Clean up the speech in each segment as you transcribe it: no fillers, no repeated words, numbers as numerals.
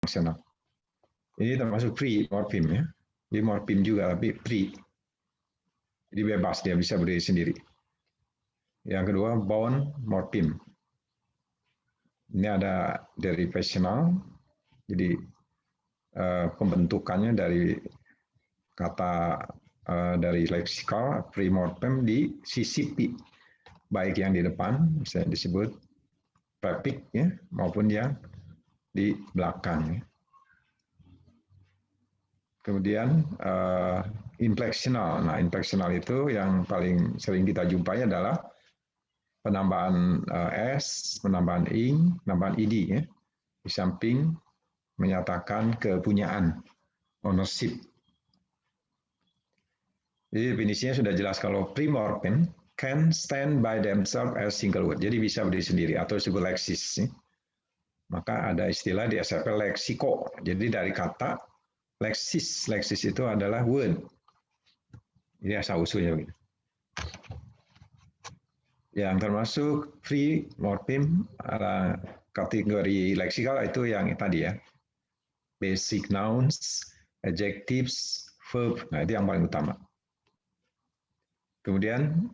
fungsional. Ini termasuk free morfem ya. Jadi morfem juga tapi free. Jadi bebas, dia bisa berdiri sendiri. Yang kedua, bound morfem. Ini ada derivational, jadi pembentukannya dari kata dari leksikal free morfem di sisi P, baik yang di depan bisa disebut prefix ya, maupun yang di belakang. Ya. Kemudian infleksional. Nah, infleksional itu yang paling sering kita jumpai adalah penambahan s, penambahan ing, penambahan id ya. Di samping menyatakan kepunyaan, ownership. Jadi definisinya sudah jelas kalau pre-morphem can stand by themselves as single word. Jadi bisa berdiri sendiri atau disebut leksis. Ya. Maka ada istilah di SFL leksiko. Jadi dari kata leksis. Leksis itu adalah word. Ini asal usulnya begitu. Yang termasuk free morpheme kategori leksikal itu yang tadi ya. Basic nouns, adjectives, verb. Nah, itu yang paling utama. Kemudian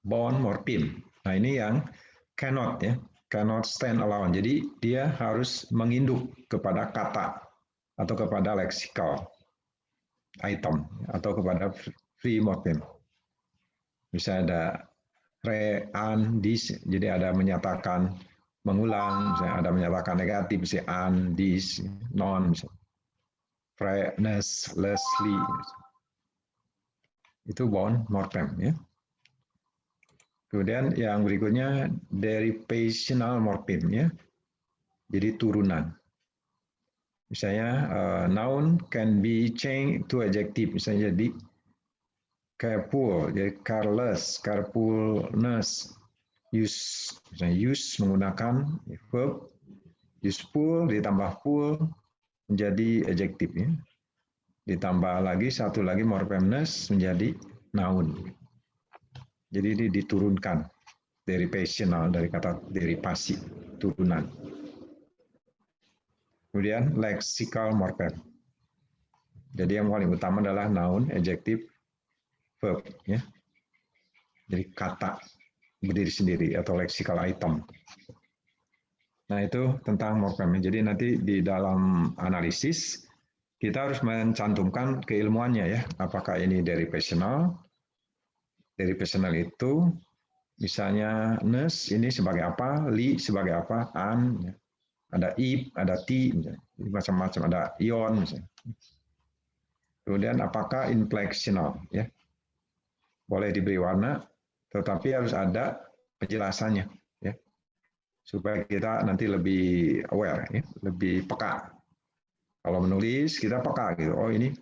bound morpheme. Nah, ini yang cannot ya, cannot stand alone. Jadi dia harus menginduk kepada kata atau kepada leksikal item atau kepada free morpheme. Bisa ada re, an, dis, jadi ada menyatakan mengulang, misalnya ada menyatakan negatif, misalnya an, dis, non, pre, nes, lesly, itu bound morpheme ya. Kemudian yang berikutnya derivational morpheme ya, jadi turunan. Misalnya noun can be changed to adjective, misalnya jadi careful, jadi careless, carefulness, use, misalnya use menggunakan verb, useful ditambah full menjadi adjective ya. Ditambah lagi satu lagi morphemeness menjadi noun. Jadi ini diturunkan derivational dari kata derivasi, turunan. Kemudian lexical morphem. Jadi yang paling utama adalah noun, adjective, verb ya. Jadi kata berdiri sendiri atau lexical item. Nah, itu tentang morfem. Jadi nanti di dalam analisis kita harus mencantumkan keilmuannya ya. Apakah ini derivational? Derivational itu misalnya ness ini sebagai apa, li sebagai apa, an, ya. Ada if, ada ti, macam-macam, ada ion misalnya. Kemudian apakah infleksional ya? Boleh diberi warna, tetapi harus ada penjelasannya ya. Supaya kita nanti lebih aware ya, lebih peka. Kalau menulis kita peka gitu. Oh, ini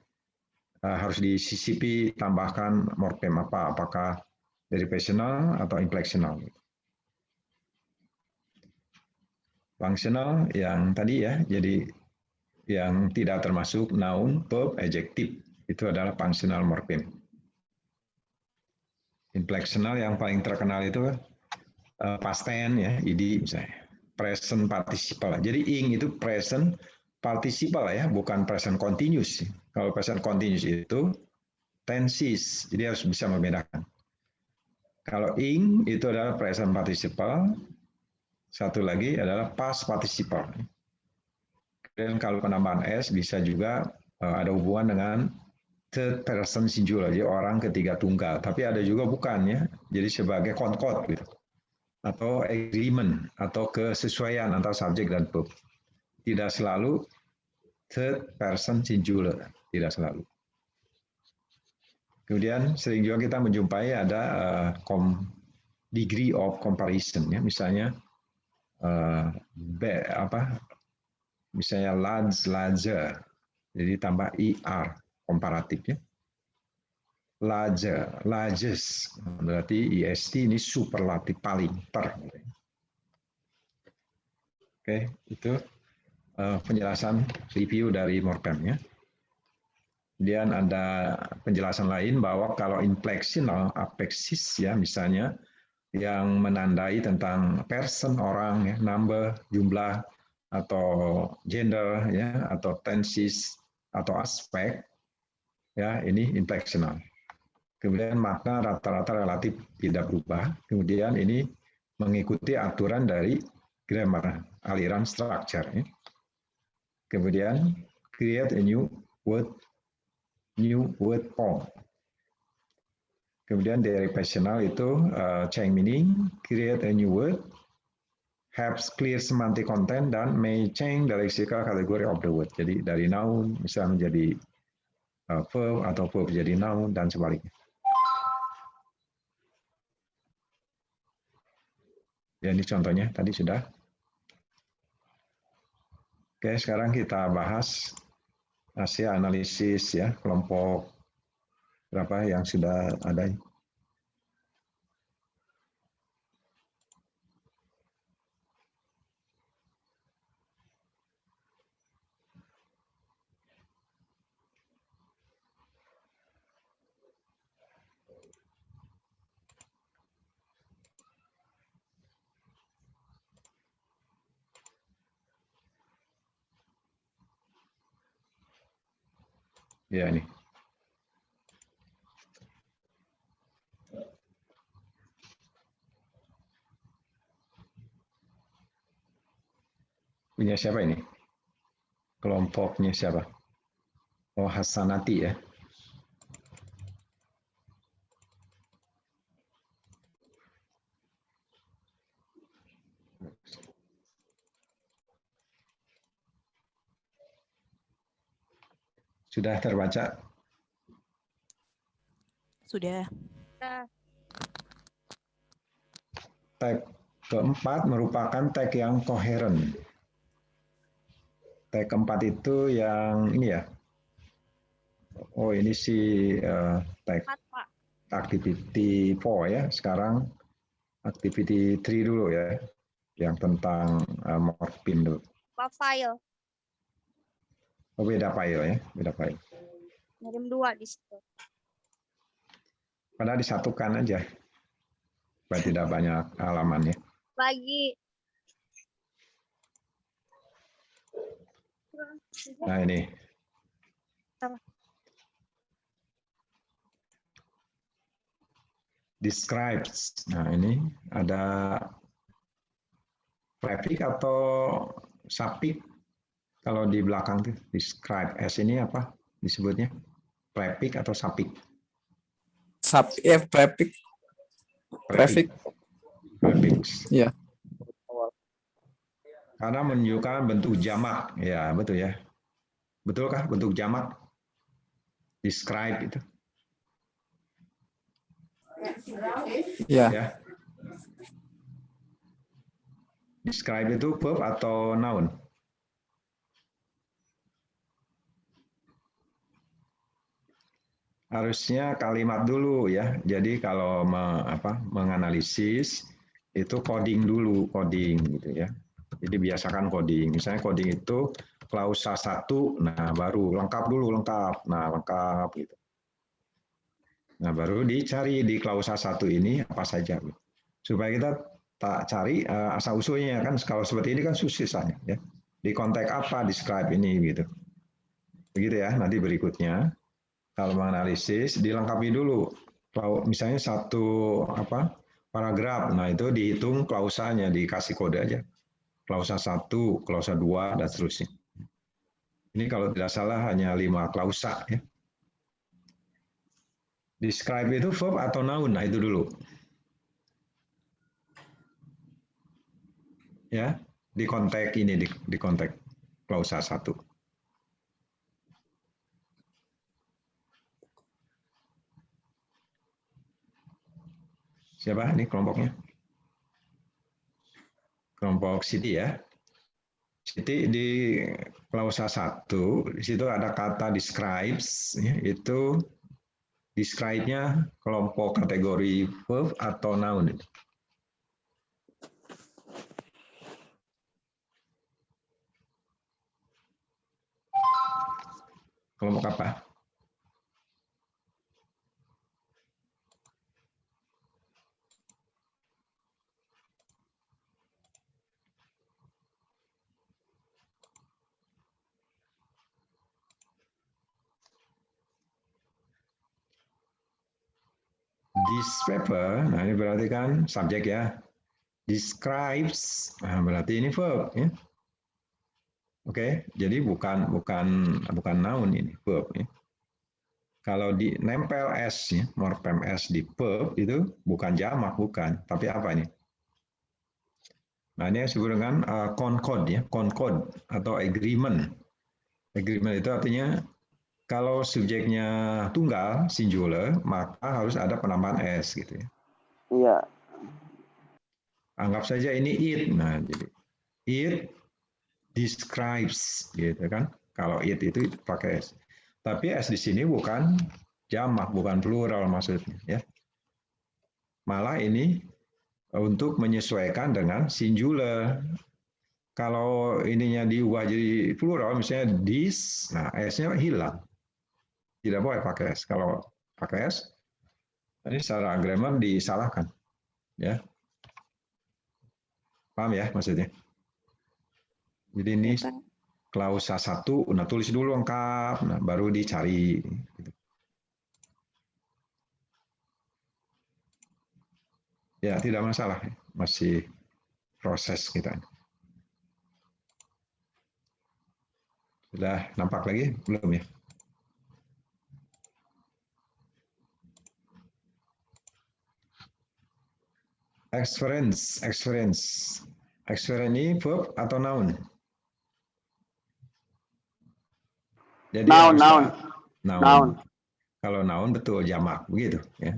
harus disisipi tambahkan morfem apa, apakah derivational atau infleksional. Fungsional yang tadi ya, jadi yang tidak termasuk noun, verb, adjective itu adalah functional morpheme. Infleksional yang paling terkenal itu past tense ya, id misalnya, present participle. Jadi ing itu present participle ya, bukan present continuous. Kalau present continuous itu tenses, jadi harus bisa membedakan. Kalau ing itu adalah present participle, satu lagi adalah past participle. Dan kalau penambahan s bisa juga ada hubungan dengan third person singular, jadi orang ketiga tunggal. Tapi ada juga bukan ya, jadi sebagai concord gitu, atau agreement atau kesesuaian antara subjek dan verb. Tidak selalu third person singular, tidak selalu. Kemudian sering juga kita menjumpai ada degree of comparison ya, misalnya misalnya large, larger, jadi tambah er komparatif ya. Larger, largest, berarti est ini superlatif paling per. Oke, itu penjelasan review dari morpheme ya. Kemudian ada penjelasan lain bahwa kalau infleksional apexis ya misalnya yang menandai tentang person orang ya, number, jumlah atau gender ya atau tenses atau aspek ya ini infleksional. Kemudian makna rata-rata relatif tidak berubah. Kemudian ini mengikuti aturan dari grammar, aliran structure. Ya. Kemudian create a new word form. Kemudian derivational itu change meaning, create a new word, have clear semantic content, dan may change the lexical category of the word. Jadi dari noun bisa menjadi verb atau verb jadi noun dan sebaliknya. Ya, ini contohnya tadi sudah. Oke, sekarang kita bahas hasil analisis ya kelompok berapa yang sudah ada. Ya ini. Punya siapa ini? Kelompoknya siapa? Oh, Hasanati ya. Sudah terbaca? Sudah. Tag keempat merupakan tag yang koheren. Tag keempat itu yang ini ya. Oh, ini si tag activity 4 ya. Sekarang activity 3 dulu ya. Yang tentang morfem dulu. File. Oh, beda file ya, beda file. Ngirim 2 di situ. Padahal disatukan aja. Supaya tidak banyak halaman ya. Lagi. Nah, ini. Describes. Nah, ini ada prefix atau suffix. Kalau di belakang tuh describe as ini apa disebutnya? Prefix atau suffix? Prefix. Prefix. Prefix. Ya. Karena menunjukkan bentuk jamak. Ya, betul ya. Betulkah bentuk jamak? Describe itu. Ya. Ya. Describe itu verb atau noun? Harusnya kalimat dulu ya. Jadi kalau menganalisis itu coding dulu, coding gitu ya. Jadi biasakan coding. Misalnya coding itu klausa 1, nah baru lengkap dulu, lengkap. Nah, lengkap gitu. Nah, baru dicari di klausa 1 ini apa saja. Supaya kita tak cari asal usulnya kan, kalau seperti ini kan susah ya. Di konteks apa describe ini gitu. Begitu ya, nanti berikutnya kalau menganalisis dilengkapi dulu. Misalnya satu paragraf, nah itu dihitung klausanya, dikasih kode aja. Klausa 1, klausa 2, dan seterusnya. Ini kalau tidak salah hanya 5 klausa ya. Describe itu verb atau noun, nah itu dulu. Ya, di konteks ini, di konteks klausa 1. Siapa ini kelompoknya? Kelompok Siti ya. Siti di klausa 1, di situ ada kata describes, ya, itu describe-nya kelompok kategori verb atau noun. Kelompok apa? This paper, nah ini berarti kan subjek ya. Describes, nah berarti ini verb ya. Oke, jadi bukan noun ini, verb ya. Kalau di nempel s ya, morfem s di verb itu bukan jamak, bukan, tapi apa ini? Nah, ini disebut dengan concord ya, concord atau agreement. Agreement itu artinya kalau subjeknya tunggal, singular, maka harus ada penambahan s gitu ya. Iya. Anggap saja ini it. Nah, jadi it describes gitu kan. Kalau it itu pakai s. Tapi s di sini bukan jamak, bukan plural maksudnya ya. Malah ini untuk menyesuaikan dengan singular. Kalau ininya diubah jadi plural, misalnya this, nah s-nya hilang. Tidak boleh pakai s. Kalau pakai s, ini secara grammar disalahkan. Ya. Paham ya maksudnya? Jadi ini klausa 1, nah tulis dulu lengkap, nah baru dicari. Ya, tidak masalah. Masih proses kita. Sudah nampak lagi? Belum ya? Experience. Experience ini verb atau noun? Jadi noun. Kalau noun betul jamak begitu ya.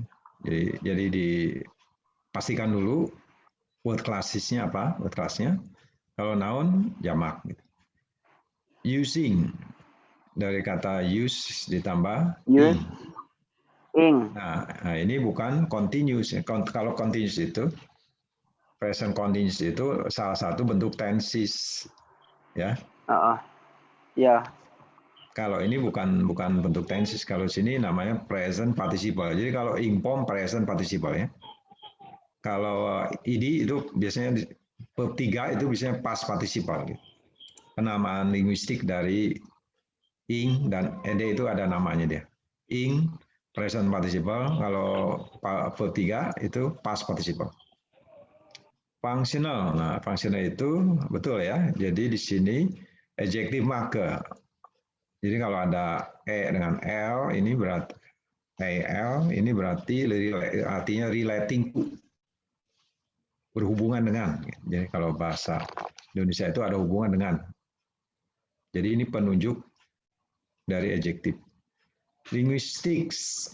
Jadi dipastikan dulu word classesnya apa? Word classnya. Kalau noun jamak. Gitu. Using dari kata use ditambah ing. Nah, ini bukan continuous. Kalau continuous itu present continuous itu salah satu bentuk tenses, ya. Ya. Kalau ini bukan bentuk tenses. Kalau sini namanya present participle. Jadi kalau inform present participle ya. Kalau id itu biasanya verb 3 itu biasanya past participle. Gitu. Penamaan linguistik dari ing dan ed itu ada namanya dia. Ing present participle, kalau verb 3 itu past participle. Functional. Nah, functional itu betul ya. Jadi di sini adjective marker. Jadi kalau ada e dengan l ini berarti al ini berarti artinya relating to, berhubungan dengan. Jadi kalau bahasa Indonesia itu ada hubungan dengan. Jadi ini penunjuk dari adjektif. Linguistics,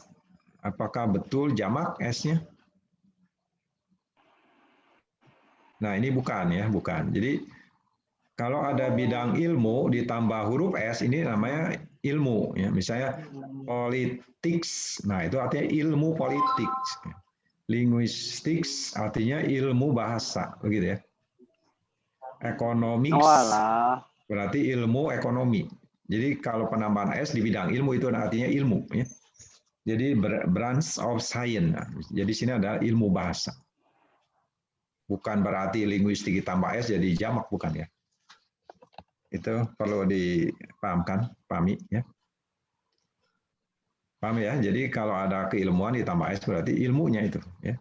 apakah betul jamak s-nya? Nah ini bukan ya, bukan. Jadi kalau ada bidang ilmu ditambah huruf s ini namanya ilmu ya. Misalnya politics, nah itu artinya ilmu politik. Linguistics artinya ilmu bahasa, begitu ya. Economics berarti ilmu ekonomi. Jadi kalau penambahan s di bidang ilmu itu artinya ilmu ya. Jadi branch of science. Nah, jadi sini ada ilmu bahasa. Bukan berarti linguistik ditambah s jadi jamak, bukan ya. Itu perlu dipahamkan, pahami ya. Paham ya? Jadi kalau ada keilmuan ditambah s berarti ilmunya itu ya.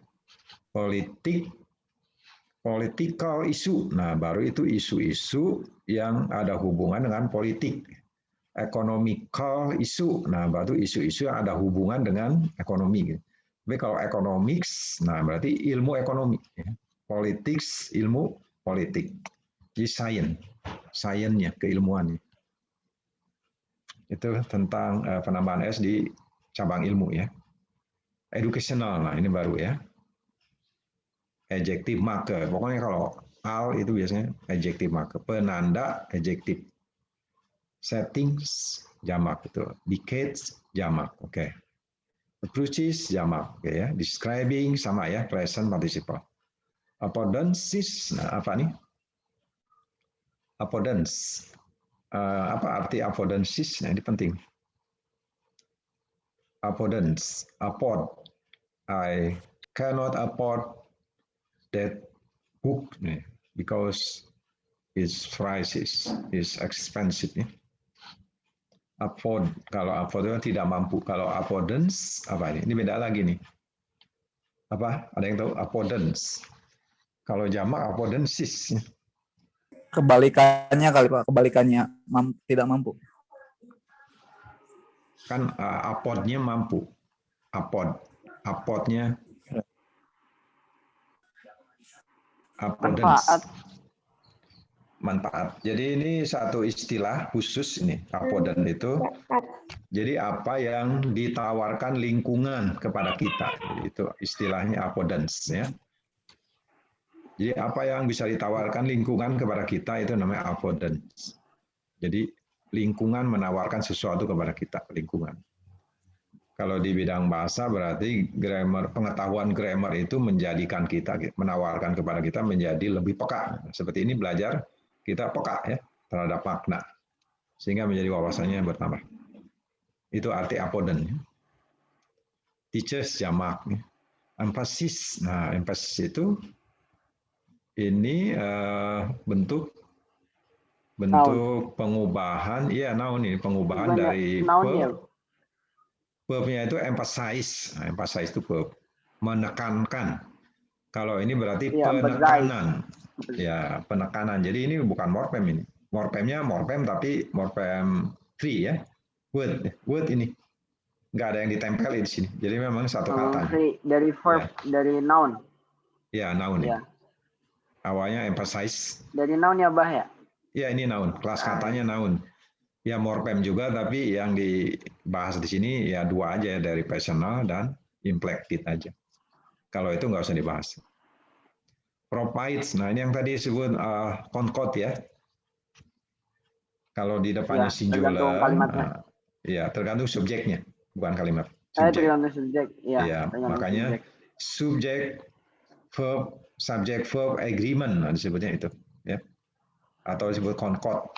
Political issue. Nah, baru itu isu-isu yang ada hubungan dengan politik. Economical issue. Nah, baru isu-isu yang ada hubungan dengan ekonomi. Tapi kalau economics, nah berarti ilmu ekonomi. Ya. Politics, ilmu politik. Jadi science. Sainsnya, keilmuannya. Itu tentang penambahan S di cabang ilmu ya. Educational, nah ini baru ya. Adjective marker, pokoknya kalau al itu biasanya adjective marker. Penanda adjective. Settings jamak itu. Decades jamak, oke. Approaches jamak, oke ya. Describing sama ya, present participle. Affordances, nah apa nih? Affordance. Apa arti affordances? Nah, ini penting. Affordance, afford. I cannot afford that book because its prices is expensive. Afford, kalau afford itu tidak mampu. Kalau affordance apa ini? Ini beda lagi nih. Apa? Ada yang tahu? Apodens. Kalau jamak apodensis. Kebalikannya kali Pak, kebalikannya tidak mampu. Kan apodnya mampu. Apodnya apodens. Manfaat. Jadi ini satu istilah khusus ini, apoden itu. Jadi apa yang ditawarkan lingkungan kepada kita, itu istilahnya apodens ya. Jadi apa yang bisa ditawarkan lingkungan kepada kita itu namanya apodens. Jadi lingkungan menawarkan sesuatu kepada kita, lingkungan. Kalau di bidang bahasa berarti grammar, pengetahuan grammar itu menjadikan kita, menawarkan kepada kita menjadi lebih peka. Seperti ini belajar, kita peka ya terhadap makna. Sehingga menjadi wawasannya bertambah. Itu arti apoden. Teachers jamak. Emphasis. Nah, emphasis itu ini bentuk pengubahan, iya noun ini pengubahan dari verb. Verbnya itu emphasize. Nah, emphasize itu verb. Menekankan. Kalau ini berarti penekanan. Ya, penekanan. Jadi ini bukan morfem ini. Morfemnya morfem tapi morfem free ya. Word ini. Nggak ada yang ditempel di sini. Jadi memang satu kata. Free dari verb, ya. Dari noun. Ya, noun ya. Ini. Awalnya emphasize. Dari noun ya, Bah ya? Ya, ini noun. Kelas katanya noun. Ya morfem juga, tapi yang dibahas di sini ya dua aja, dari personal dan implected aja. Kalau itu nggak usah dibahas. Provides, nah ini yang tadi disebut concord ya. Kalau di depannya singular, ya tergantung subjeknya, bukan kalimat. Tergantung subjek, ya. Makanya subjek, verb, subject, verb, agreement, nah, disebutnya itu, ya. Atau disebut concord.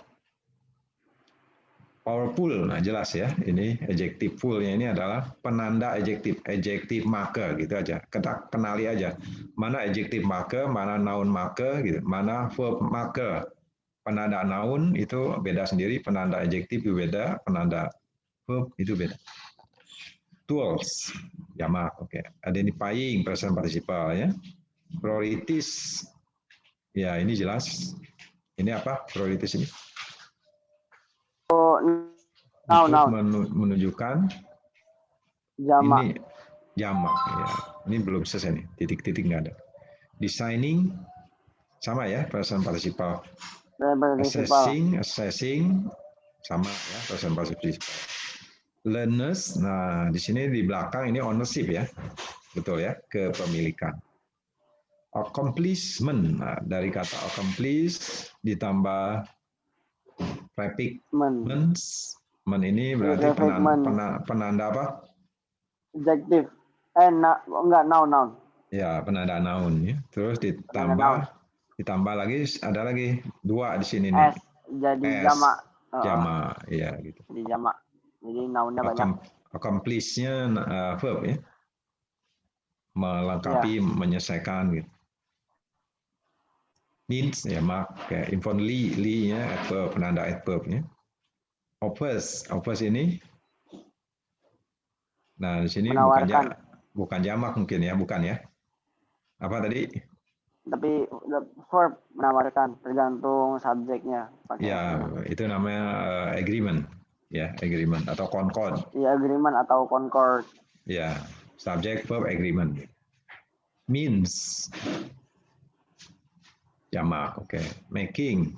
Powerful, nah jelas ya, ini adjective full-nya ini adalah penanda adjective marker gitu aja. Kita kenali aja, mana adjective marker, mana noun marker, gitu, mana verb marker. Penanda noun itu beda sendiri, penanda adjective itu beda, penanda verb itu beda. Tools, jamak, oke. Identifying, present participle ya. Priorities, ya ini jelas. Ini apa priorities ini? Untuk menunjukkan jamak. Ini jamak ya. Ini belum selesai nih, titik-titik nggak ada. Designing sama ya, present participle. Assessing sama ya, present participle. Learners, nah di sini di belakang ini ownership ya, betul ya, kepemilikan. Accomplishment, nah, dari kata accomplish ditambah prefix ini berarti penanda apa? Adjective. Enggak, noun. Ya, penanda noun ya. Terus ditambah lagi, ada lagi dua di sini nih. Jadi jamak. Jamak, ya gitu. Jadi jamak. Jadi nounnya banyak. Accomplish-nya verb ya. Melengkapi, menyelesaikan gitu. Means ya mak kayak informally nya adverb, penanda adverb ya. Offers ini. Nah, di sini bukan jamak mungkin ya, bukan ya. Apa tadi? Tapi verb menawarkan, tergantung subjeknya. Ya, itu namanya agreement. Ya, agreement atau concord. Ya, agreement atau concord. Ya, subject verb agreement. Means. Jamak, oke. Making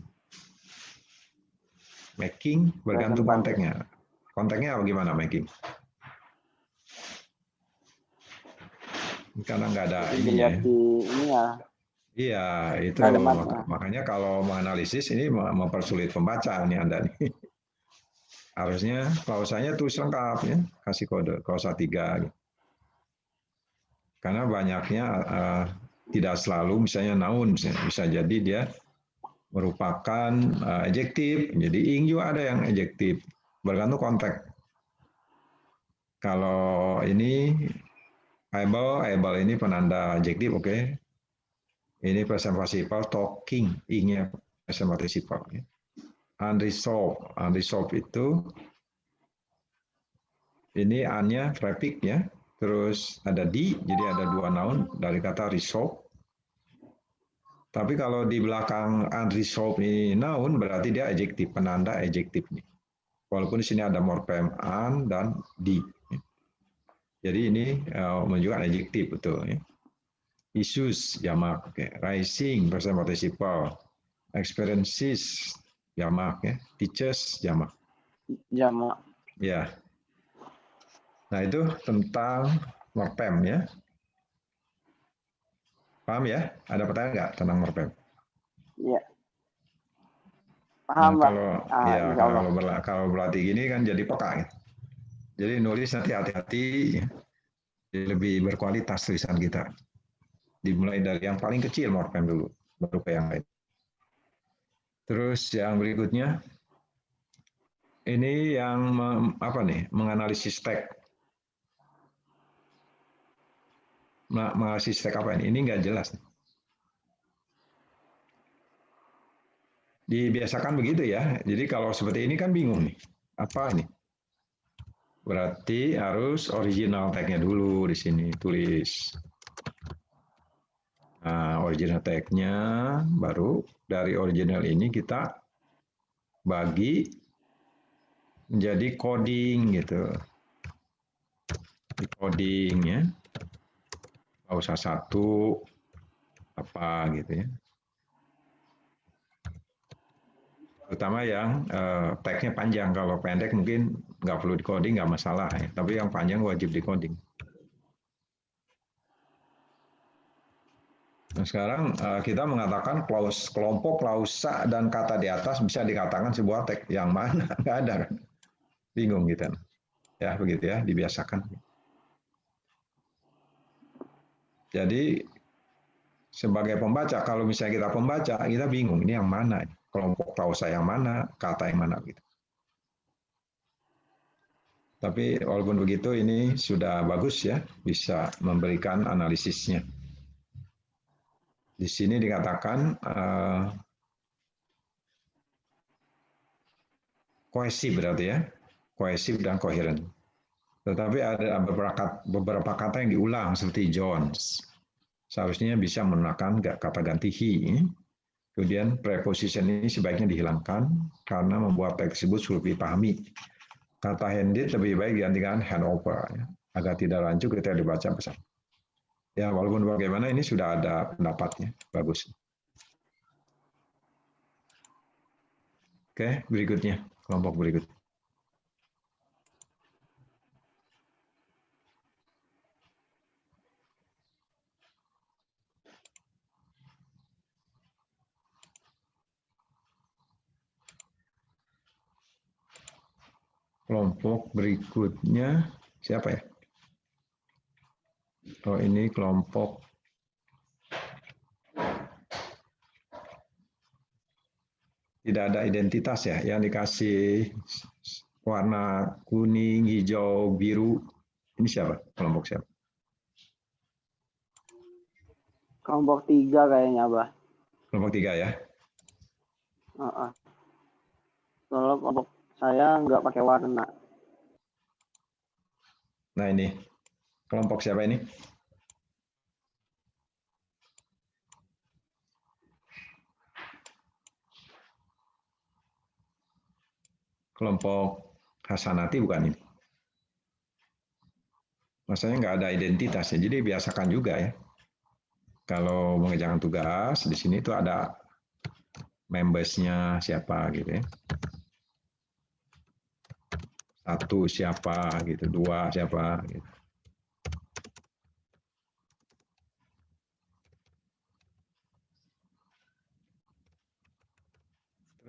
bergantung konteksnya. Konteksnya bagaimana making? Karena nggak ada ininya. Iya, itu makanya kalau menganalisis ini mempersulit pembaca nih Anda nih. Harusnya klausanya tulis lengkap ya, kasih kode klausa 3 gitu. Karena banyaknya tidak selalu misalnya noun, bisa jadi dia merupakan adjektif, jadi ing juga ada yang adjektif, bergantung konteks. Kalau ini able ini penanda adjektif, oke. Ini present participle talking, ing-nya present participle. Unresolved itu ini an-nya prefix ya. terus ada di, jadi ada dua noun dari kata resolve. Tapi kalau di belakang unresolved ini noun, berarti dia adjektif, penanda adjektif nih. Walaupun di sini ada morfem an dan di. Jadi ini menunjukkan adjektif, betul. Ya. Issues, jamak. Okay. Rising, present participle. Experiences, jamak. Ya. Teachers, jamak. Jamak. Ya. Nah itu tentang morfem ya. Paham ya? Ada pertanyaan nggak tentang morfem? Iya. Paham, Pak. Kalau berlatih gini kan jadi peka. Ya. Jadi nulis nanti hati-hati, jadi lebih berkualitas tulisan kita. Dimulai dari yang paling kecil morfem dulu, baru ke yang lain. Terus yang berikutnya, ini yang menganalisis teks. Menganalisis teks apa ini? Ini nggak jelas. Dibiasakan begitu ya. Jadi kalau seperti ini kan bingung nih. Apa ini? Berarti harus original tag-nya dulu di sini tulis. Nah, original tag-nya baru dari original ini kita bagi menjadi coding gitu. Di coding ya. Nggak usah satu apa gitu ya. Terutama yang tag-nya panjang. Kalau pendek mungkin nggak perlu di-coding, nggak masalah. Ya. Tapi yang panjang wajib di-coding. Nah, sekarang kita mengatakan kelompok klausa dan kata di atas bisa dikatakan sebuah tag. Yang mana? Nggak ada kan? Bingung gitu. Ya begitu ya, dibiasakan. Jadi sebagai pembaca, kalau misalnya kita pembaca, kita bingung. Ini yang mana? Kelompok klausa yang mana, kata yang mana gitu. Tapi walaupun begitu ini sudah bagus ya, bisa memberikan analisisnya. Di sini dikatakan kohesif berarti ya, kohesif dan koheren. Tetapi ada beberapa kata yang diulang seperti Jones. Seharusnya bisa menggunakan kata ganti he. Kemudian preposition ini sebaiknya dihilangkan karena membuat teks tersebut sulit dipahami. Kata handed lebih baik digantikan handover ya, agar tidak rancu ketika dibaca pesan. Ya walaupun bagaimana ini sudah ada pendapatnya, bagus. Oke, berikutnya kelompok berikut. Kelompok berikutnya siapa ya? Oh ini kelompok tidak ada identitas ya, yang dikasih warna kuning, hijau, biru. Ini siapa? Kelompok siapa? Kelompok 3 kayaknya, Abah. Kelompok 3 ya? Kalau kelompok saya nggak pakai warna. Nah ini, kelompok siapa ini? Kelompok Hasanati bukan ini? Maksudnya nggak ada identitasnya, jadi biasakan juga ya. Kalau mengerjakan tugas, di sini tuh ada members-nya siapa gitu ya. 1 siapa gitu, 2 siapa gitu.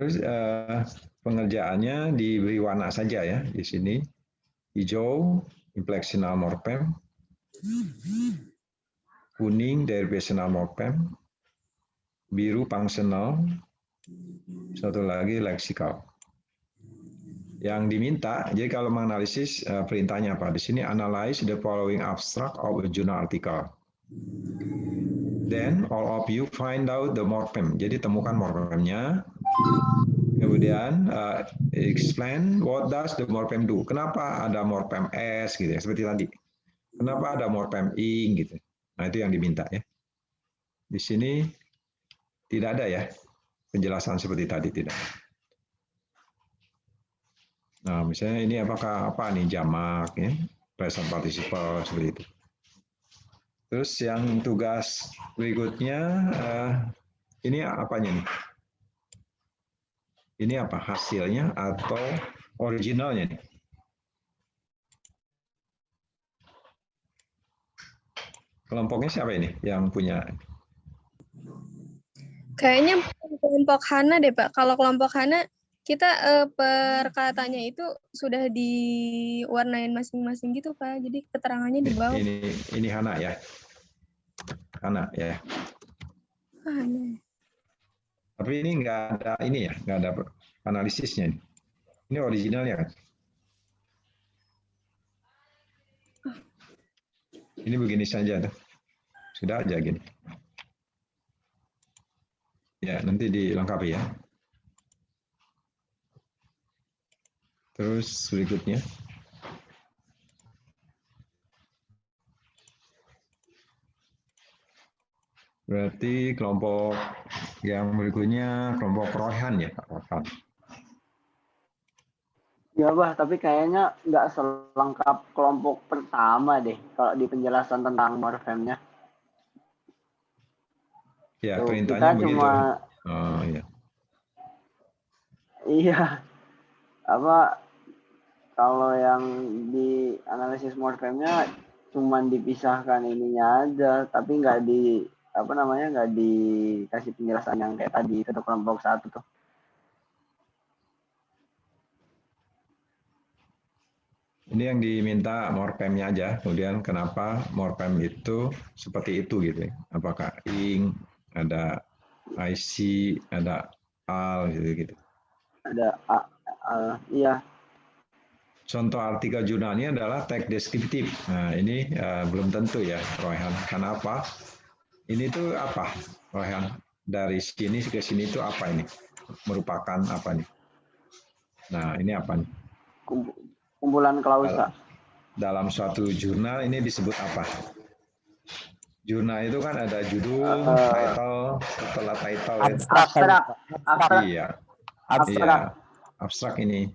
Terus pengerjaannya diberi warna saja ya di sini. Hijau inflectional morphem, kuning derivational morphem, biru functional, satu lagi lexical. Yang diminta, jadi kalau menganalisis perintahnya apa? Di sini analyze the following abstract of a journal article. Then all of you find out the morphem. Jadi temukan morphemnya. Kemudian explain what does the morphem do. Kenapa ada morphem S gitu ya, seperti tadi. Kenapa ada morpem ing gitu. Nah, itu yang diminta ya. Di sini tidak ada ya penjelasan seperti tadi, tidak. Nah, misalnya ini apakah apa nih jamak ya, present participle seperti itu. Terus yang tugas berikutnya ini apanya nih? Ini apa hasilnya atau originalnya nih? Kelompoknya siapa ini yang punya? Kayaknya bukan kelompok Hana deh, Pak. Kalau kelompok Hana, kita perkataannya itu sudah diwarnain masing-masing gitu, Pak. Jadi keterangannya di bawah. Ini Hana ya. Hana ya. Hana. Tapi ini nggak ada ini ya, nggak ada analisisnya. Ini originalnya kan? Ini begini saja tuh. Sudah aja gini. Ya, nanti dilengkapi ya. Terus berikutnya. Berarti kelompok yang berikutnya kelompok Rohan ya, Pak Rohan. Ya, Bah, tapi kayaknya nggak selengkap kelompok pertama deh kalau di penjelasan tentang morfemnya. Ya, Tuh, perintahnya kita begitu. cuma Oh, iya. iya apa kalau yang di analisis morfemnya cuma dipisahkan ininya aja, tapi nggak di apa namanya nggak dikasih penjelasan yang kayak tadi itu kelompok satu tuh. Ini yang diminta morpemnya aja. Kemudian kenapa morpem itu seperti itu gitu? Apakah ing, ada IC, ada al gitu. Ada iya. Contoh artikel jurnalnya adalah teks deskriptif. Nah, ini belum tentu ya, Rohan. Kenapa? Ini tuh apa, Rohan? Dari sini ke sini itu apa ini? Merupakan apa nih? Nah, ini apa nih? Kumpulan klausa. Dalam suatu jurnal ini disebut apa? Jurnal itu kan ada judul, title, setelah title Abstrak. Iya. Abstrak. Iya. Abstrak ini.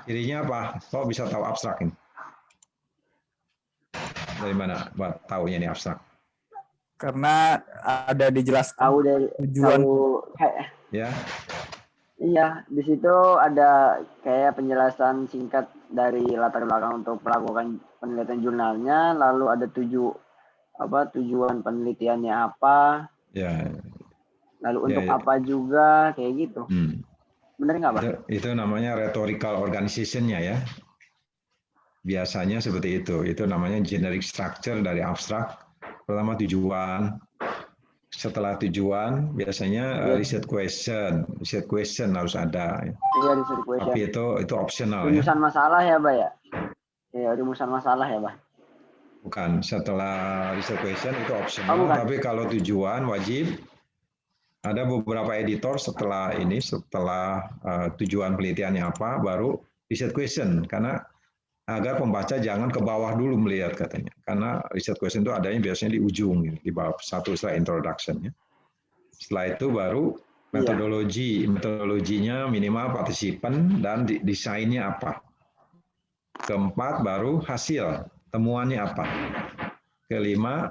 Cirinya apa? Kok bisa tahu abstrak ini? Dari mana buat taunya ini abstrak? Karena ada dijelaskan Tahu dari tujuan. Ya. Iya, di situ ada kayak penjelasan singkat dari latar belakang untuk melakukan penelitian jurnalnya, lalu ada tujuan penelitiannya apa, Ya. lalu Ya, untuk ya. apa juga, kayak gitu. Bener nggak, Pak? Itu namanya rhetorical organization-nya ya. Biasanya seperti itu. Itu namanya generic structure dari abstrak. Pertama tujuan. Setelah tujuan, biasanya research question. Research question harus ada. Iya, research question. Tapi itu optional rumusan ya. masalah ya, Pak ya? Iya, rumusan masalah ya, Pak? Bukan. Setelah research question itu optional. Tapi kalau tujuan wajib. Ada beberapa editor setelah tujuan penelitiannya apa, baru research question. Karena agar pembaca jangan ke bawah dulu melihat katanya. Karena research question itu adanya biasanya di ujung, di bawah satu setelah introduction. Setelah itu baru metodologi. Metodologinya minimal partisipan dan desainnya apa. Keempat baru hasil, temuannya apa. Kelima,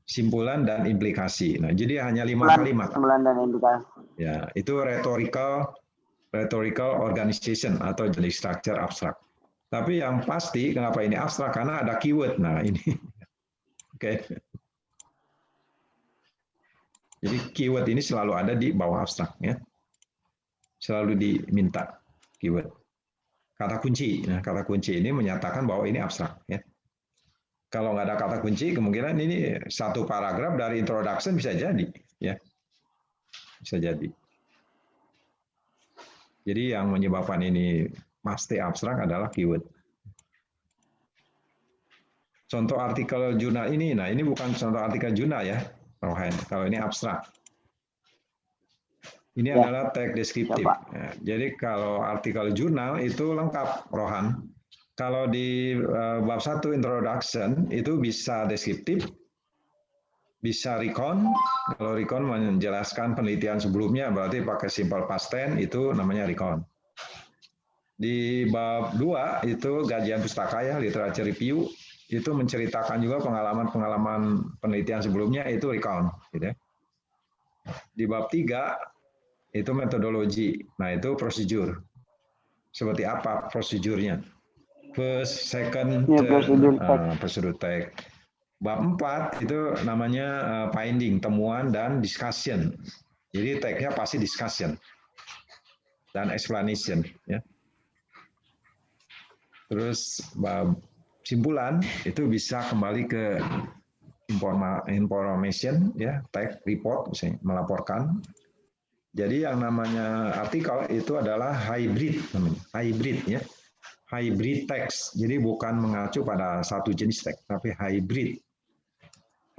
simpulan dan implikasi. Nah, jadi hanya 5 kalimat. Simpulan dan implikasi. Ya, itu rhetorical organization atau jenis structure abstrak. Tapi yang pasti kenapa ini abstrak? Karena ada keyword. Nah, ini. Oke. Jadi keyword ini selalu ada di bawah abstrak ya. Selalu diminta keyword. Kata kunci. Nah, kata kunci ini menyatakan bahwa ini abstrak ya. Kalau nggak ada kata kunci, kemungkinan ini satu paragraf dari introduction bisa jadi, ya, bisa jadi. Jadi yang menyebabkan ini pasti abstrak adalah keyword. Contoh artikel jurnal ini, nah ini bukan contoh artikel jurnal ya, Rohan. Kalau ini abstrak. Ini adalah teks deskriptif. Ya, jadi kalau artikel jurnal itu lengkap, Rohan. Kalau di bab 1 introduction itu bisa deskriptif, bisa recon. Kalau recon menjelaskan penelitian sebelumnya berarti pakai simple past tense itu namanya recon. Di bab 2 itu kajian pustaka ya, literature review, itu menceritakan juga pengalaman-pengalaman penelitian sebelumnya itu recount gitu ya. Di bab 3 itu metodologi. Nah, itu prosedur. Seperti apa prosedurnya? First, second, Ya, third, prosedur teks. prosedur teks. Bab 4 itu namanya finding, temuan dan discussion. Jadi teksnya pasti discussion dan explanation ya. Terus bab simpulan itu bisa kembali ke information ya, teks report misalnya, melaporkan. Jadi yang namanya artikel itu adalah hybrid namanya, hybrid ya. Hybrid text. Jadi bukan mengacu pada satu jenis teks, tapi hybrid.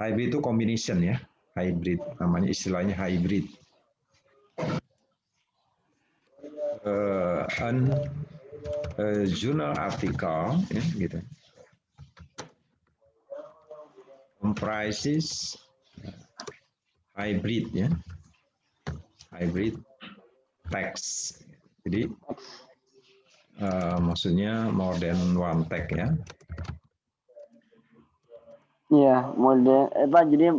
Hybrid itu combination ya, hybrid namanya istilahnya hybrid. Journal article ya, gitu. Comprises hybrid ya, hybrid text. Jadi maksudnya more than one text ya. Iya, model jadi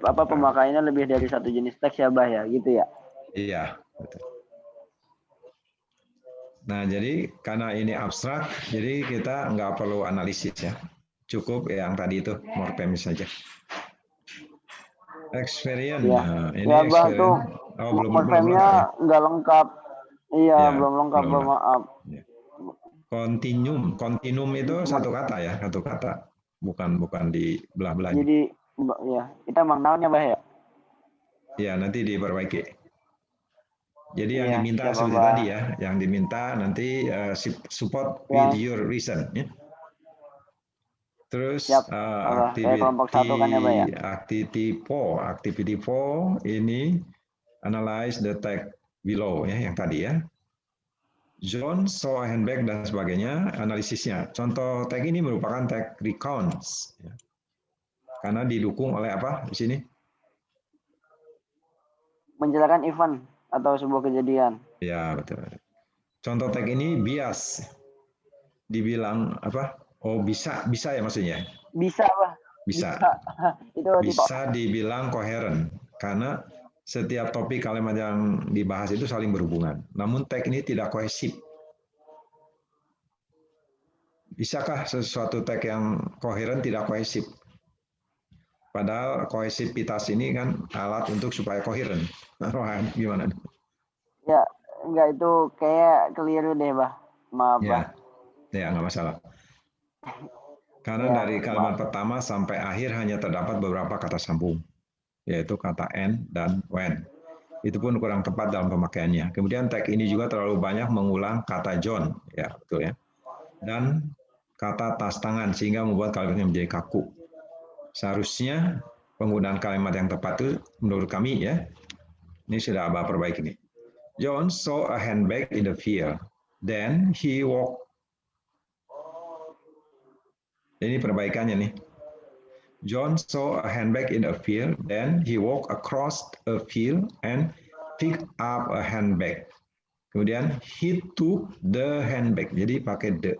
apa pemakaiannya lebih dari satu jenis teks ya, Bah ya, gitu ya? Iya, betul. Nah, jadi karena ini abstrak, jadi kita nggak perlu analisis ya. Cukup yang tadi itu morfem saja. Experience. Ya, Nah, ini ya Bah tuh morfemnya nggak lengkap. Iya, ya, belum lengkap, belum maaf. Ya. Continuum itu satu kata ya, satu kata. Bukan di belah-belah. Jadi ya, kita emang naonnya Bah ya? Ya, nanti diperbaiki. Jadi yang Iya, diminta seperti Bah. tadi ya, yang diminta nanti support with your reason. Ya. Terus activity 4 ini analyze the text below ya, yang tadi ya. John saw a handbag dan sebagainya, analisisnya. Contoh tag ini merupakan tag recounts. Ya. Karena didukung oleh apa di sini? Menjelaskan event atau sebuah kejadian. Ya, betul. Contoh tag ini bias. Dibilang apa? Oh, bisa ya maksudnya? Bisa, Pak. Bisa. Itu bisa dibilang koheren. Karena setiap topik kalimat yang dibahas itu saling berhubungan. Namun tag ini tidak kohesif. Bisakah sesuatu tag yang koheren tidak kohesif? Padahal kohesivitas ini kan alat untuk supaya koheren. Gimana? Ya, enggak, itu kayak keliru deh, Bah. Maaf, Bah. Ya, nggak masalah. Karena dari kalimat pertama sampai akhir hanya terdapat beberapa kata sambung, yaitu kata and dan when. Itu pun kurang tepat dalam pemakaiannya. Kemudian tag ini juga terlalu banyak mengulang kata John, ya betul ya. Dan kata tas tangan sehingga membuat kalimatnya menjadi kaku. Seharusnya penggunaan kalimat yang tepat itu menurut kami ya. Ini sudah Abah perbaiki nih. John saw a handbag in the field. Then he walked. Ini perbaikannya nih. John saw a handbag in a field, then he walked across a field and picked up a handbag. Kemudian he took the handbag. Jadi pakai the.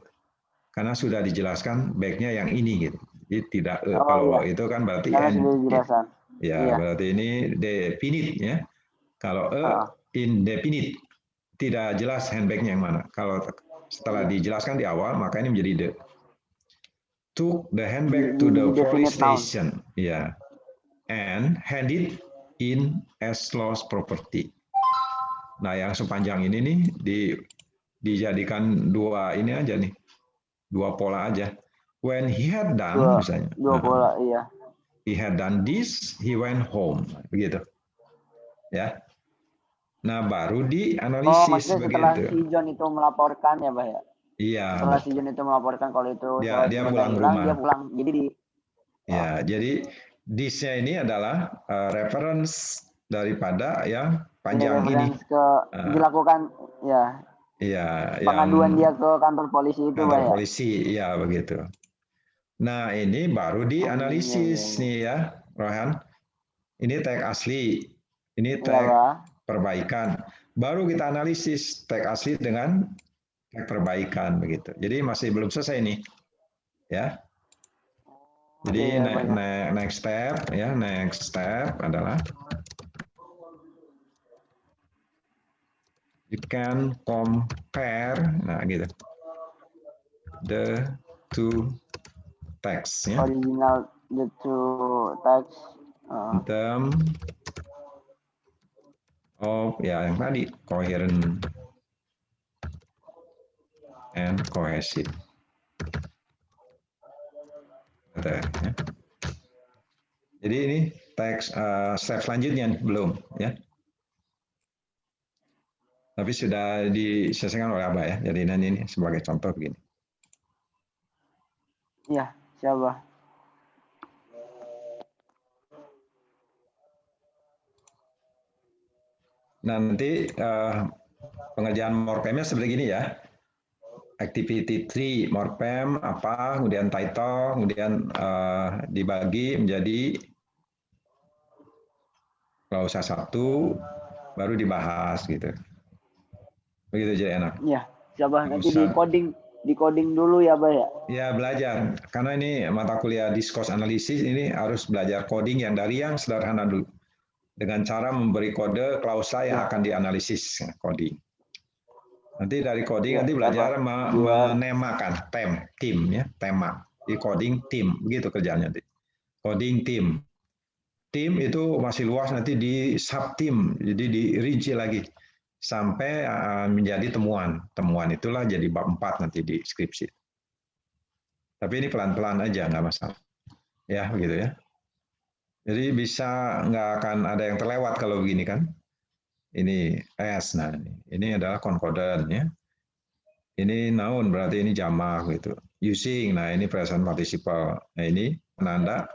Karena sudah dijelaskan bagnya yang ini gitu. Jadi tidak kalau itu kan berarti and. Ya, berarti ini definite ya. Kalau indefinite tidak jelas handbagnya yang mana. Kalau setelah dijelaskan di awal maka ini menjadi the. Took the handbag to the police station, ya, and handed in as lost property. Nah, yang sepanjang ini nih dijadikan dua ini aja nih, dua pola aja. When he had done, misalnya, dua pola, iya. He had done this, he went home, begitu, ya. Nah, baru dianalisis begitu. Setelah si John itu melaporkan ya, Pak ya. Iya. Setelah si John itu melaporkan kalau itu dia pulang ke rumah. Dia pulang. Jadi jadi this-nya ini adalah reference daripada yang panjang ini. Dilakukan ya. Iya, pengaduan yang dia ke kantor polisi itu, Pak kantor ya? polisi, ya begitu. Nah, ini baru dianalisis iya. nih ya, Rohan. Ini tag asli, ini Iya, tag Pak. perbaikan. Baru kita analisis tag asli dengan tag perbaikan begitu. Jadi masih belum selesai nih, ya. Jadi Iya, Pak, ya. next step ya, next step adalah you can compare, nah gitu, the two text ya, Original the two text. in term of ya yang tadi coherent and cohesive. Ya. Jadi ini teks step selanjutnya belum ya. Tapi sudah diselesaikan oleh Abah ya. Jadi nanti ini sebagai contoh begini. Iya, siapa? Nanti pengerjaan morpemnya seperti gini ya. Activity 3 morpem apa, kemudian title, kemudian dibagi menjadi klausa 1, baru dibahas gitu. Begitu jadi enak. Iya, siapa? Nanti Usah. di coding dulu ya, Pak ya? Ya belajar, karena ini mata kuliah discourse analisis ini harus belajar coding yang dari yang sederhana dulu. Dengan cara memberi kode klausa yang akan dianalisis coding. Nanti dari coding Ya, nanti belajar biar menemakan tim ya, tema. Di coding tim, begitu kerjanya nanti. Coding tim. Tim itu masih luas nanti di sub tim, jadi dirinci lagi sampai menjadi temuan. Temuan itulah jadi bab 4 nanti di skripsi. Tapi ini pelan-pelan aja, nggak masalah. Ya, begitu ya. Jadi bisa nggak akan ada yang terlewat kalau begini kan. Ini S, nah ini adalah concordant ya. Ini noun berarti ini jamak gitu. Using, nah ini present participle. Nah ini penanda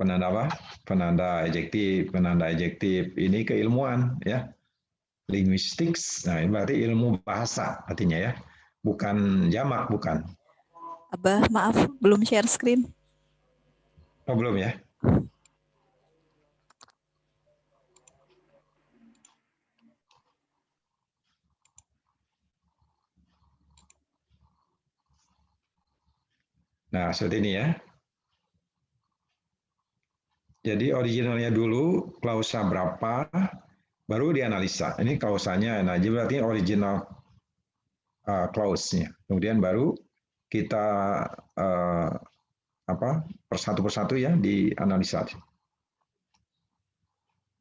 apa? Penanda adjektif. Ini keilmuan ya. Linguistics, nah ini berarti ilmu bahasa artinya ya. Bukan jamak, bukan. Abah, maaf, belum share screen. Oh, belum ya? Nah, seperti ini ya. Jadi originalnya dulu, klausa berapa, baru dianalisa. Ini klausanya, nah jadi berarti original clause-nya. Kemudian baru kita persatu ya dianalisa.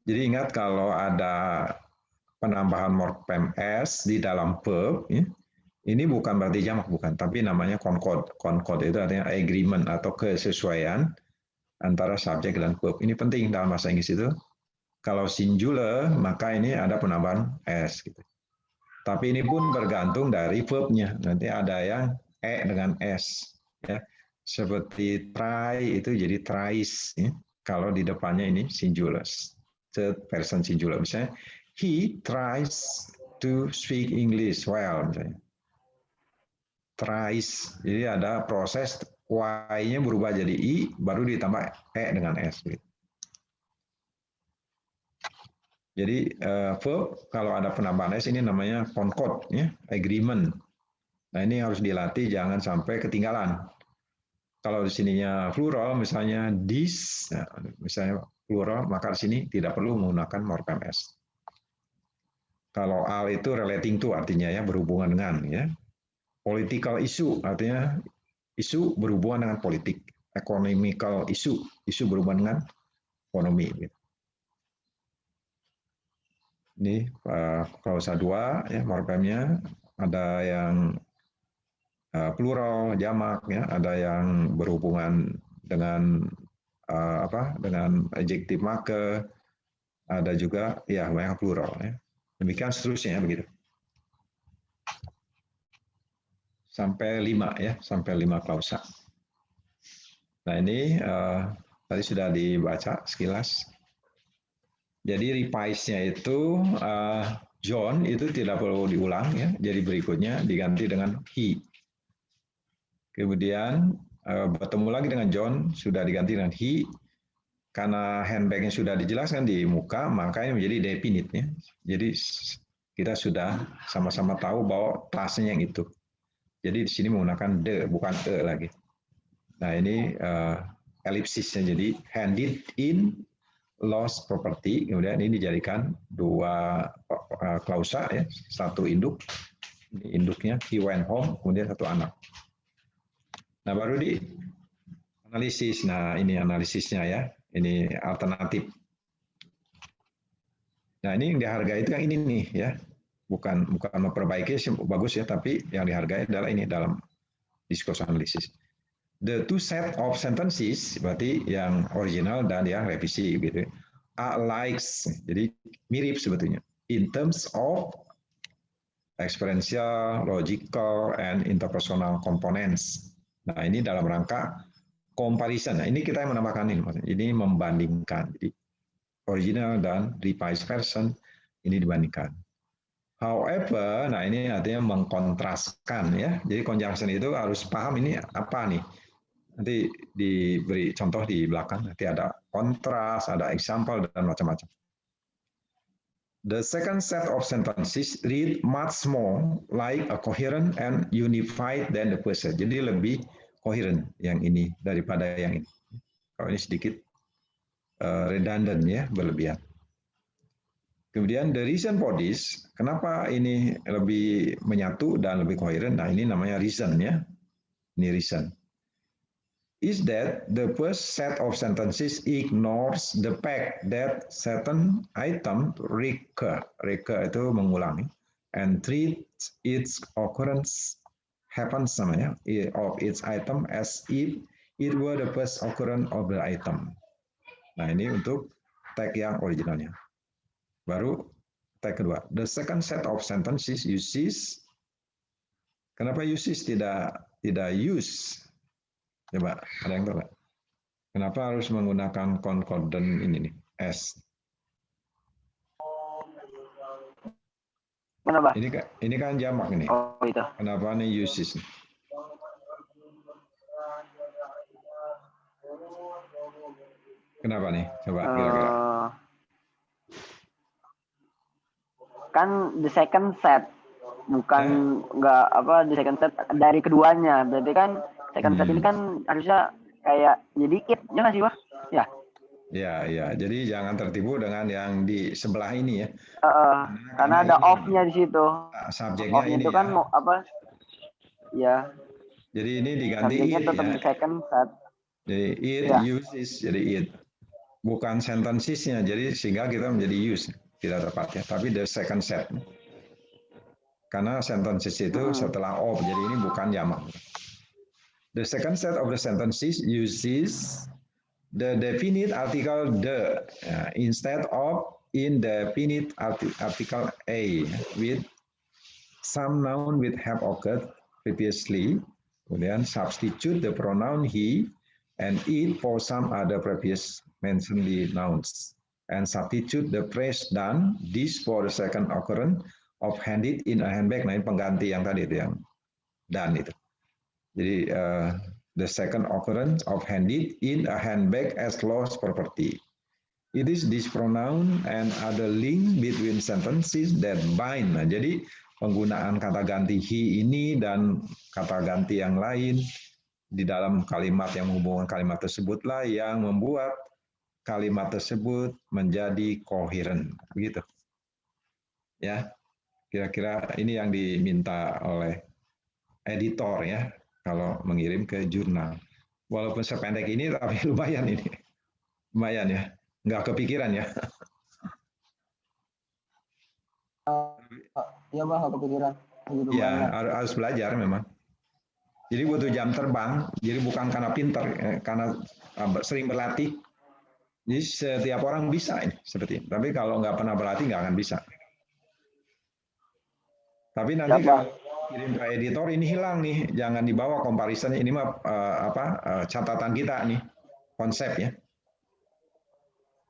Jadi ingat kalau ada penambahan morpem S di dalam verb, ya, ini bukan berarti jamak, bukan, tapi namanya concord. Concord itu artinya agreement atau kesesuaian antara subjek dan verb. Ini penting dalam bahasa Inggris itu. Kalau singular, maka ini ada penambahan S. Gitu. Tapi ini pun bergantung dari verbnya. Nanti ada yang E dengan S. Ya. Seperti try itu jadi tries. Ya. Kalau di depannya ini singular. Third person singular. Misalnya, he tries to speak English well. Misalnya. Tries. Jadi ada proses Y-nya berubah jadi I, baru ditambah E dengan S. Gitu. Jadi verb kalau ada penambahan S ini namanya concord, ya, agreement. Nah ini harus dilatih, jangan sampai ketinggalan. Kalau di sininya plural, misalnya this, nah, misalnya plural, maka di sini tidak perlu menggunakan morpem S. Kalau al itu relating to artinya ya berhubungan dengan, ya. Political issue artinya isu berhubungan dengan politik. Economical issue berhubungan dengan ekonomi. Gitu. Ini klausa 2 ya morpemnya ada yang plural jamak ya, ada yang berhubungan dengan dengan adjektif make, ada juga ya yang plural ya. Demikian seterusnya ya, begitu. Sampai 5 ya, sampai 5 klausa. Nah, ini tadi sudah dibaca sekilas. Jadi revise-nya itu John itu tidak perlu diulang ya. Jadi berikutnya diganti dengan he. Kemudian bertemu lagi dengan John sudah diganti dengan he. Karena handbagnya sudah dijelaskan di muka, makanya menjadi definite ya. Jadi kita sudah sama-sama tahu bahwa tasnya yang itu. Jadi di sini menggunakan the, bukan lagi. Nah ini elipsisnya, jadi handed in lost property, kemudian ini dijadikan dua klausa ya, satu induk, ini induknya he went home, kemudian satu anak. Nah baru di analisis, nah ini analisisnya ya, ini alternatif. Nah ini yang dihargai itu yang ini nih ya, bukan memperbaiki bagus ya, tapi yang dihargai adalah ini dalam diskursus analisis. The two set of sentences, berarti yang original dan yang revisi gitu, are likes, jadi mirip sebetulnya in terms of experiential, logical, and interpersonal components. Nah ini dalam rangka comparison. Nah ini kita yang menambahkan ini membandingkan, jadi original dan revised version ini dibandingkan. However, nah ini artinya mengkontraskan ya. Jadi conjunction itu harus paham ini apa nih. Nanti diberi contoh di belakang, nanti ada kontras, ada example, dan macam-macam. The second set of sentences read much more like a coherent and unified than the first set. Jadi lebih coherent yang ini daripada yang ini. Kalau ini sedikit redundant ya, berlebihan. Kemudian the reason for this, kenapa ini lebih menyatu dan lebih coherent? Nah ini namanya reason ya, ini reason. Is that the first set of sentences ignores the fact that certain item recur itu mengulangi, and treats its occurrence happens namanya of its item as if it were the first occurrence of the item. Nah ini untuk tag yang originalnya. Baru tag kedua. The second set of sentences uses. Kenapa uses tidak use? Coba, ada yang tahu nggak? Kenapa harus menggunakan concordant ini nih, S? Kenapa? Ini kan jamak ini. Oh itu. Kenapa nih uses? Kenapa nih? Coba kira-kira. Kan the second set, bukan nggak apa the second set dari keduanya. Berarti kan second set ini kan harusnya kayak jadi it, ya nggak sih, Wah? Ya. Ya. Jadi jangan tertipu dengan yang di sebelah ini ya. Karena ada off-nya di situ. Subjeknya Off-nya ini itu kan ya. mau apa? Ya. Jadi ini diganti Subjeknya it tetap ya. the second set. Jadi it Ya. uses, jadi it. Bukan sentences-nya, jadi sehingga kita menjadi use. Tidak tepat ya. Tapi the second set. Karena sentences itu setelah of, jadi ini bukan jamak. The second set of the sentences uses the definite article the instead of indefinite article a with some noun which have occurred previously. Kemudian substitute the pronoun he and it for some other previous mentioned nouns. And substitute the phrase done, this for the second occurrence of handed in a handbag. Nah ini pengganti yang tadi itu yang done itu. Jadi the second occurrence of handed in a handbag as lost property. It is this pronoun and other link between sentences that bind. Nah, jadi penggunaan kata ganti he ini dan kata ganti yang lain di dalam kalimat yang menghubungkan kalimat tersebutlah yang membuat kalimat tersebut menjadi koheren. Begitu. Ya. Kira-kira ini yang diminta oleh editor ya. Kalau mengirim ke jurnal. Walaupun sependek ini, tapi lumayan ini. Lumayan ya. Nggak kepikiran ya. Iya Bang, nggak kepikiran. Ya, harus belajar memang. Jadi butuh jam terbang. Jadi bukan karena pintar, karena sering berlatih. Jadi setiap orang bisa ini seperti ini. Tapi kalau nggak pernah berlatih, nggak akan bisa. Tapi nanti kalau kirim ke editor ini hilang nih, jangan dibawa comparison. Ini mah catatan kita nih, konsep ya,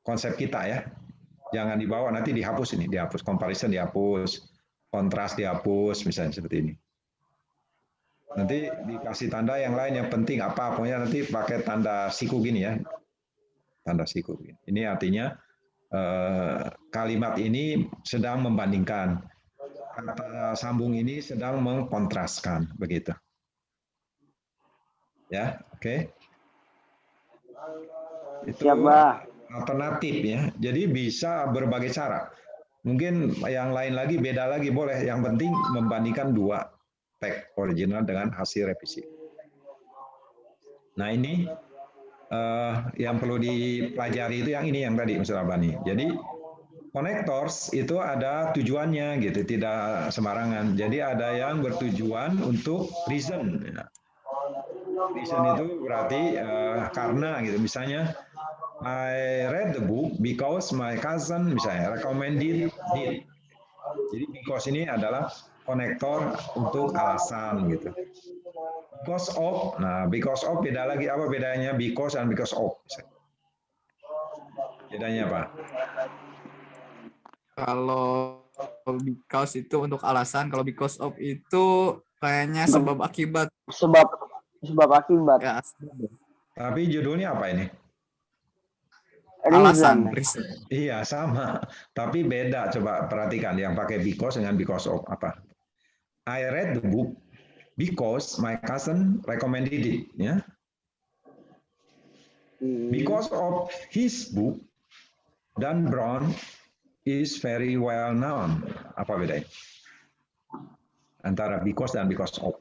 konsep kita ya. Jangan dibawa, nanti dihapus ini, dihapus comparison, dihapus kontras, dihapus misalnya seperti ini. Nanti dikasih tanda yang lain yang penting apa, pokoknya nanti pakai tanda siku gini ya, tanda siku. Ini artinya kalimat ini sedang membandingkan, kata sambung ini sedang mengkontraskan, begitu. Ya, oke. Itu alternatif ya. Jadi bisa berbagai cara. Mungkin yang lain lagi, beda lagi boleh. Yang penting membandingkan dua teks original dengan hasil revisi. Nah ini yang perlu dipelajari itu yang ini yang tadi Mas Rabani. Jadi connectors itu ada tujuannya gitu, tidak sembarangan. Jadi ada yang bertujuan untuk reason. Reason itu berarti karena gitu. Misalnya I read the book because my cousin misalnya recommended it. Jadi because ini adalah konektor untuk alasan gitu. Because of, nah because of beda lagi, apa bedanya because dan because of? Bedanya apa? Kalau because itu untuk alasan, kalau because of itu kayaknya sebab akibat. Sebab akibat. Ya, tapi judulnya apa ini? Alasan, reason. Iya sama, tapi beda. Coba perhatikan yang pakai because dengan because of apa? I read the book because my cousin recommended it. Ya. Because of his book, Dan Brown is very well known. Apa bedanya? Antara because dan because of.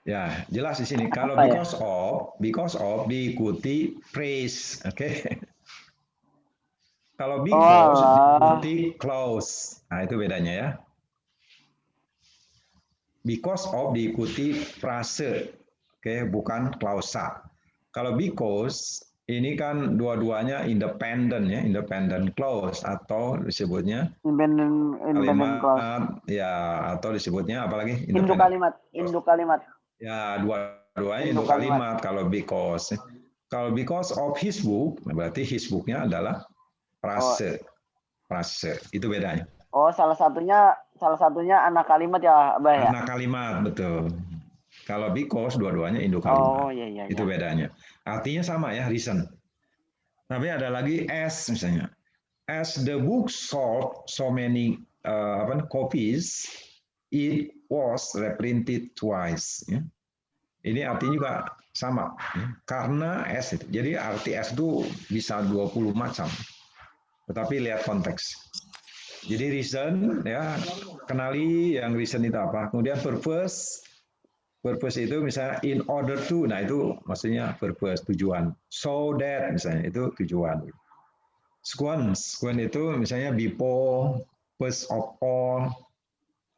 Ya, jelas di sini. Kalau because of diikuti praise, oke? Kalau because diikuti clause, nah itu bedanya ya. Because of diikuti frase, oke, bukan klausa. Kalau because ini kan dua-duanya independent ya, independent clause atau disebutnya independent clause. Ya, atau disebutnya apalagi? Induk kalimat. Ya, dua-duanya induk kalimat kalau because. Kalau because of his book, berarti his book-nya adalah frase. Frase, itu bedanya. Oh, salah satunya anak kalimat ya, Abah ya? Anak kalimat, betul. Kalau because dua-duanya induk kalimat. Oh, iya. Itu bedanya. Artinya sama ya, reason. Tapi ada lagi as misalnya. As the book sold so many copies, it was reprinted twice. Ya. Ini artinya juga sama. Ya. Karena S itu. Jadi arti S itu bisa 20 macam. Tetapi lihat konteks. Jadi reason, ya kenali yang reason itu apa. Kemudian purpose. Purpose itu misalnya in order to. Nah itu maksudnya purpose, tujuan. So that misalnya itu tujuan. Sequence. Sequence itu misalnya before, first of all.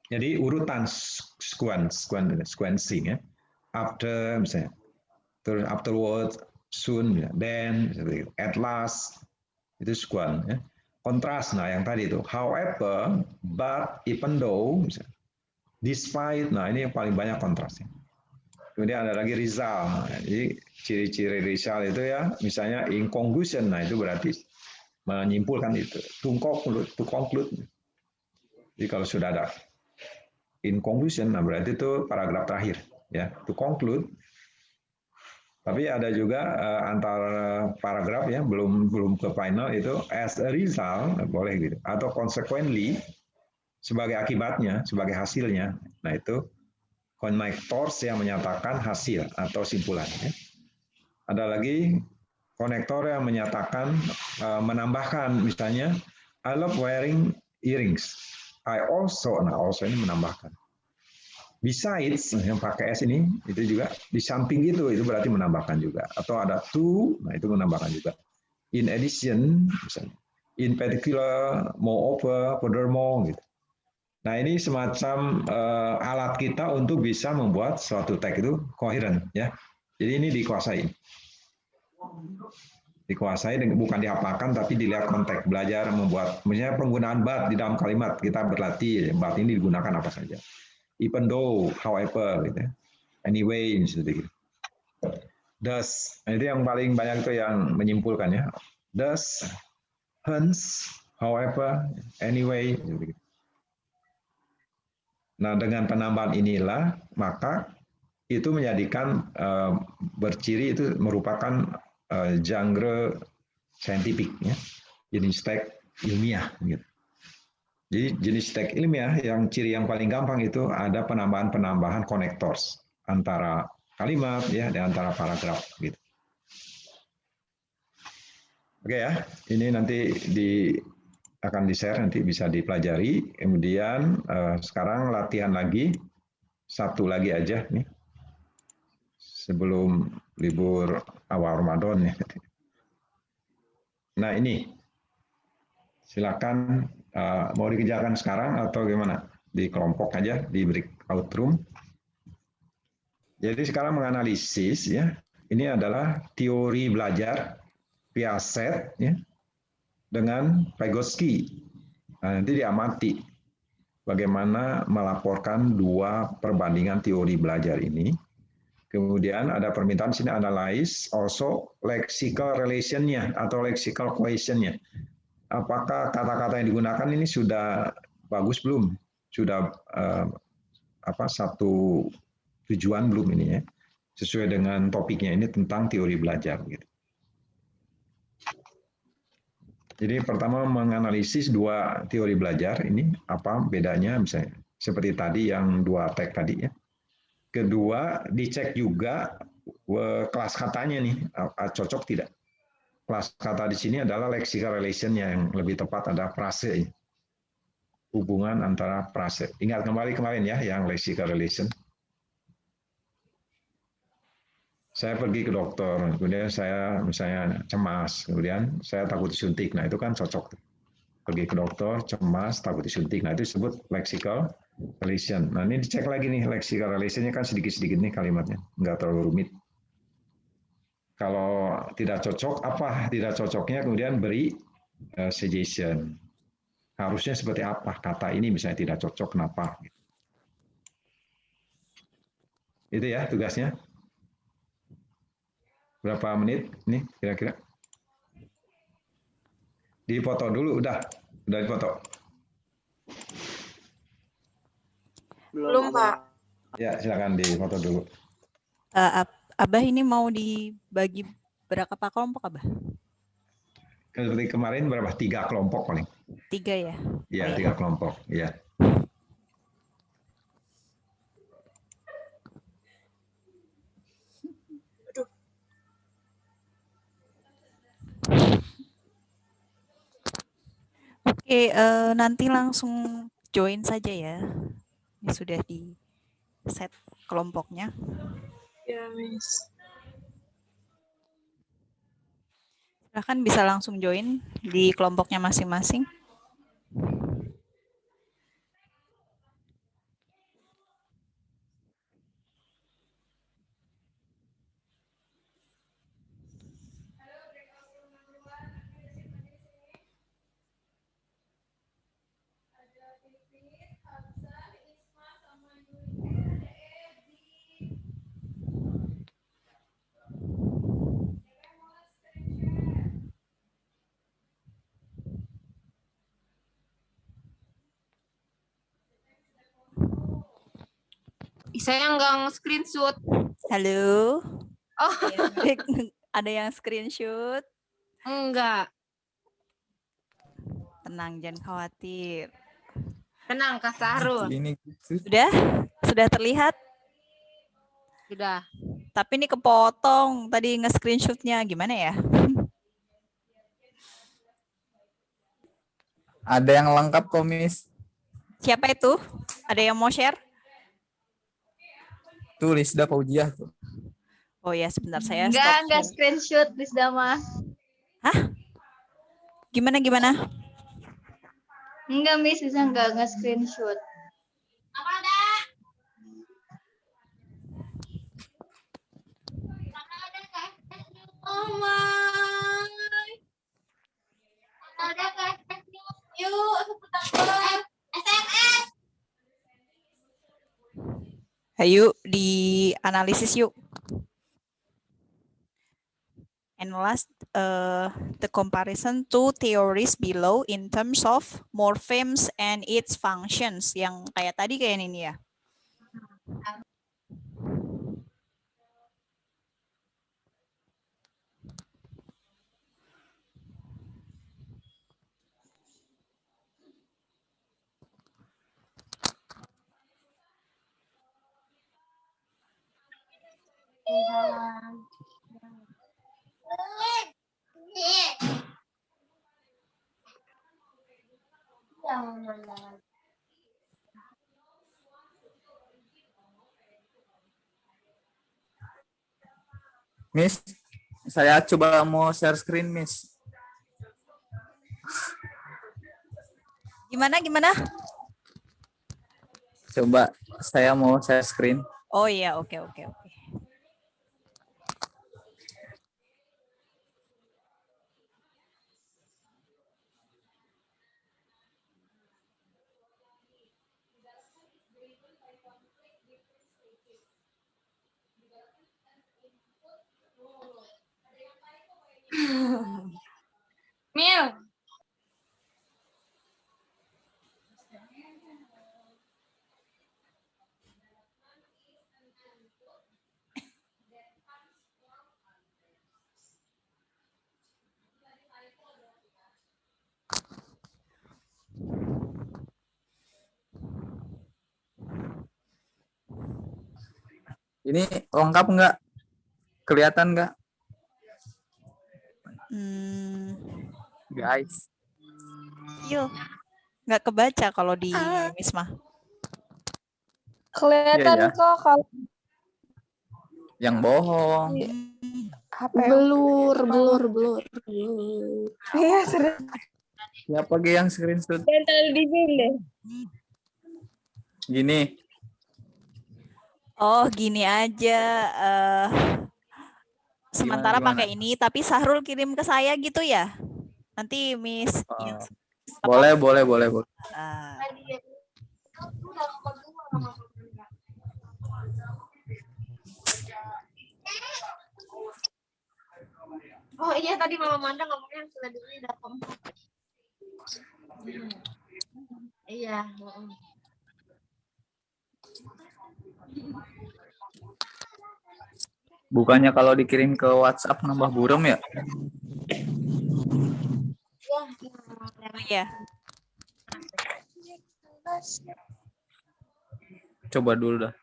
Jadi urutan sequencing ya. After misalnya, terus afterwards, soon, then, at last, itu sequence ya. Kontras, nah yang tadi itu. However, but, even though, misalnya, despite, nah ini yang paling banyak kontrasnya. Kemudian ada lagi result. Jadi ciri-ciri result itu ya, misalnya in conclusion, nah itu berarti menyimpulkan itu. To conclude. Jadi kalau sudah ada in conclusion, nah berarti itu paragraf terakhir, ya. To conclude. Tapi ada juga antar paragraf ya, belum ke final itu as a result, boleh gitu. Atau consequently, sebagai akibatnya, sebagai hasilnya. Nah itu connectors yang menyatakan hasil atau simpulan. Ya. Ada lagi konektor yang menyatakan, menambahkan, misalnya, I love wearing earrings. I also, nah also ini menambahkan. Besides, yang pakai S ini, itu juga di samping itu berarti menambahkan juga. Atau ada to, nah itu menambahkan juga. In addition, misalnya. In particular, moreover, furthermore, gitu. Nah ini semacam alat kita untuk bisa membuat suatu teks itu koheren, ya. Jadi ini dikuasai. Dikuasai, bukan dihafalkan, tapi dilihat konteks, belajar membuat, misalnya penggunaan but di dalam kalimat, kita berlatih, but ini digunakan apa saja. Even though, however, gitu. Anyway, seperti itu. Does, nah, itu yang paling banyak itu yang menyimpulkan ya. Does, hence, however, anyway. Nah, dengan penambahan inilah maka itu menjadikan berciri itu merupakan genre saintifik ya. Jenis teks ilmiah gitu. Jadi jenis teks ilmiah yang ciri yang paling gampang itu ada penambahan connectors antara kalimat ya di antara paragraf gitu. Oke ya, ini nanti akan di-share nanti bisa dipelajari. Kemudian sekarang latihan lagi satu lagi aja nih sebelum libur awal Ramadan ya. Nah ini silakan mau dikerjakan sekarang atau gimana? Di kelompok aja di breakout room. Jadi sekarang menganalisis ya. Ini adalah teori belajar Piaget ya dengan Vygotsky. Nah, nanti diamati bagaimana melaporkan dua perbandingan teori belajar ini. Kemudian ada permintaan sini analyze also lexical relation-nya atau lexical cohesion-nya. Apakah kata-kata yang digunakan ini sudah bagus belum? Sudah satu tujuan belum ini ya? Sesuai dengan topiknya ini tentang teori belajar gitu. Jadi pertama menganalisis dua teori belajar ini apa bedanya misalnya seperti tadi yang dua tag tadi ya. Kedua dicek juga kelas katanya nih cocok tidak. Kelas kata di sini adalah lexical relation yang lebih tepat ada frase. Hubungan antara frase. Ingat kembali kemarin ya yang lexical relation. Saya pergi ke dokter, kemudian saya misalnya cemas, kemudian saya takut disuntik. Nah, itu kan cocok. Pergi ke dokter, cemas, takut disuntik. Nah, itu disebut lexical relation. Nah, ini dicek lagi nih, lexical relation-nya kan sedikit-sedikit nih kalimatnya. Nggak terlalu rumit. Kalau tidak cocok, apa tidak cocoknya, kemudian beri suggestion. Harusnya seperti apa kata ini misalnya tidak cocok, kenapa. Itu ya tugasnya. Berapa menit nih kira-kira? Dipoto dulu, udah dipoto. Belum, Pak. Ya, silakan dipoto dulu. Abah ini mau dibagi berapa kelompok, Abah? Seperti kemarin berapa? 3 kelompok paling. 3 ya? Iya, 3 kelompok. Iya. Oke, nanti langsung join saja ya. Ini sudah di set kelompoknya. Ya, Miss. Silahkan bisa langsung join di kelompoknya masing-masing. Saya nggak nge-screenshot. Halo. Oh. Ada yang screenshot? Enggak. Tenang, jangan khawatir. Tenang, Kak Sahrul. Ini gitu. Sudah terlihat? Sudah. Tapi ini kepotong tadi nge-screenshotnya. Gimana ya? Ada yang lengkap kok, Miss. Siapa itu? Ada yang mau share? Tuh Lisda Fauziah tuh. Oh ya, sebentar saya Enggak screenshot Lisda mah. Hah? Gimana? Enggak, Miss, bisa enggak screenshot. Apa ada? Oh my. Ada kan? Yuk, sebentar. SMS. Ayo dianalisis yuk. And last, the comparison to theories below in terms of morphemes and its functions. Yang kayak tadi kayak ini ya. Miss, saya coba mau share screen, Miss. Gimana? Coba saya mau share screen. Oh iya, oke. Mil. Ini lengkap nggak? Kelihatan nggak? Guys. Yuk, nggak kebaca kalau di Misma. Kelihatan Iya, ya. kok kalau Yang bohong. HP. Blur. Iya, serius. Ya pakai yang screenshot. Dan terlalu di zoom deh. Gini. Oh, gini aja. Sementara Gimana? pakai ini, tapi Sahrul kirim ke saya gitu ya. Nanti Miss. yang Boleh. ah, Oh iya tadi Mama Manda ngomongnya yang sudah dulu udah keempat. Iya. Bukannya kalau dikirim ke WhatsApp nambah buram ya? iya. Coba dulu dah.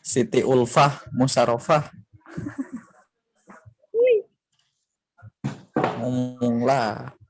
Siti Ulfah Musarofah. Ngomonglah.